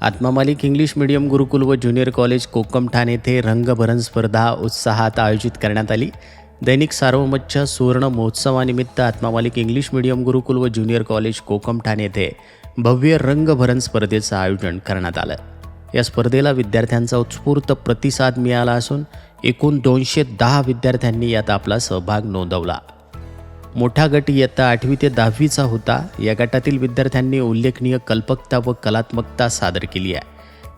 आत्मा मालिक English medium गुरुकुल व ज्युनियर कॉलेज कोकम ठाणे येथे रंगभरण स्पर्धा उत्साहात आयोजित करण्यात आली. दैनिक सार्वमतच्या सुवर्ण महोत्सवानिमित्त आत्मा मालिक इंग्लिश मीडियम गुरुकुल व ज्युनियर कॉलेज कोकम ठाणे येथे भव्य रंगभरण स्पर्धेचं आयोजन करण्यात आलं. या स्पर्धेला विद्यार्थ्यांचा उत्स्फूर्त प्रतिसाद मिळाला असून एकूण 210 विद्यार्थ्यांनी यात आपला सहभाग नोंदवला. मोठा गट इयत्ता 8वी ते 10वीचा होता. या गटातील विद्यार्थ्यांनी उल्लेखनीय कल्पकता व कलात्मकता सादर केली आहे.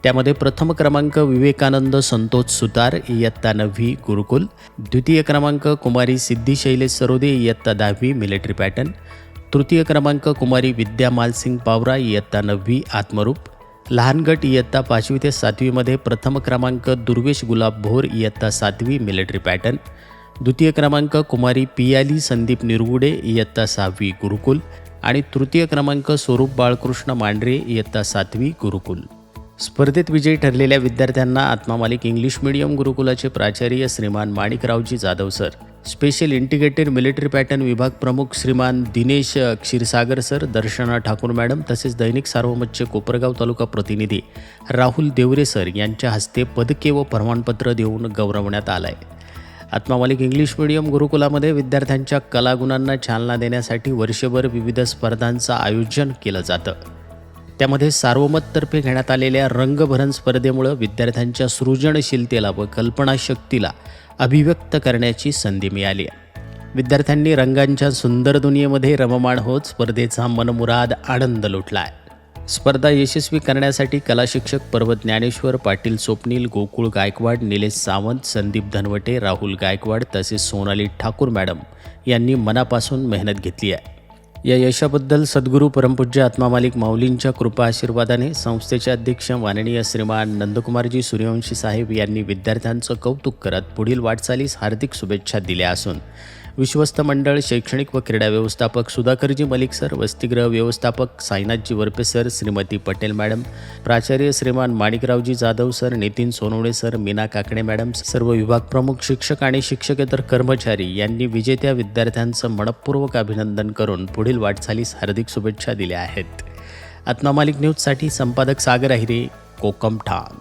त्यामध्ये प्रथम क्रमांक विवेकानंद संतोष सुतार इयत्ता 9वी गुरुकुल, द्वितीय क्रमांक कुमारी सिद्धी शैलेश सरोदे इयत्ता 10वी मिलिटरी पॅटर्न, तृतीय क्रमांक कुमारी विद्या मालसिंग पावरा इयत्ता 9वी आत्मरूप, लहान गट इयत्ता 5वी ते 7वीमध्ये प्रथम क्रमांक दुर्वेश गुलाब भोर इयत्ता 7वी मिलिटरी पॅटर्न, द्वितीय क्रमांक कुमारी पियाली संदीप निरगुडे इयत्ता 6वी गुरुकुल आणि तृतीय क्रमांक स्वरूप बाळकृष्ण मांढरे इयत्ता 7वी गुरुकुल. स्पर्धेत विजयी ठरलेल्या विद्यार्थ्यांना आत्मा मालिक इंग्लिश मीडियम गुरुकुलाचे प्राचार्य श्रीमान Manikraoji Jadhav sir, special integrated military pattern विभाग प्रमुख श्रीमान दिनेश क्षीरसागर सर, दर्शना ठाकूर मॅडम तसेच दैनिक सार्वमतचे कोपरगाव तालुका प्रतिनिधी राहुल देवरे सर यांच्या हस्ते पदके व प्रमाणपत्र देऊन गौरवण्यात आलं आहे. आत्मा मालिक इंग्लिश मीडियम गुरुकुलामध्ये विद्यार्थ्यांच्या कलागुणांना चालना देण्यासाठी वर्षभर विविध स्पर्धांचं आयोजन केलं जातं. त्यामध्ये सार्वमततर्फे घेण्यात आलेल्या रंगभरण स्पर्धेमुळे विद्यार्थ्यांच्या सृजनशीलतेला व कल्पनाशक्तीला अभिव्यक्त करण्याची संधी मिळाली आहे. विद्यार्थ्यांनी रंगांच्या सुंदर दुनियेमध्ये रममाण होत स्पर्धेचा मनमुराद आनंद लुटला आहे. स्पर्धा यशस्वी करण्यासाठी कलाशिक्षक पर्वत ज्ञानेश्वर, पाटील स्वप्नील, गोकुळ गायकवाड, निलेश सावंत, संदीप धनवटे, राहुल गायकवाड तसेच सोनाली ठाकूर मॅडम यांनी मनापासून मेहनत घेतली आहे. या यशाबद्दल सद्गुरू परमपूज्य आत्मा मालिक माऊलींच्या कृपा आशीर्वादाने संस्थेचे अध्यक्ष माननीय श्रीमान नंदकुमारजी सूर्यवंशी साहेब यांनी विद्यार्थ्यांचं कौतुक करत पुढील वाटचालीस हार्दिक शुभेच्छा दिल्या असून विश्वस्त मंडळ, शैक्षणिक व क्रीडा व्यवस्थापक सुधाकरजी मलिक सर, वसतिगृह व्यवस्थापक साईनाथजी वरपे सर, श्रीमती पटेल मॅडम, प्राचार्य श्रीमान Manikraoji Jadhav sir, Nitin Sonawane sir, Meena Kakade madam, सर्व विभाग प्रमुख, शिक्षक आणि शिक्षकेतर कर्मचारी यांनी विजेत्या विद्यार्थ्यांचं मनपूर्वक अभिनंदन करून पुढील वाटचालीस हार्दिक शुभेच्छा दिल्या आहेत. आत्मा मालिक न्यूजसाठी संपादक सागर अहिरे, कोकम ठाण.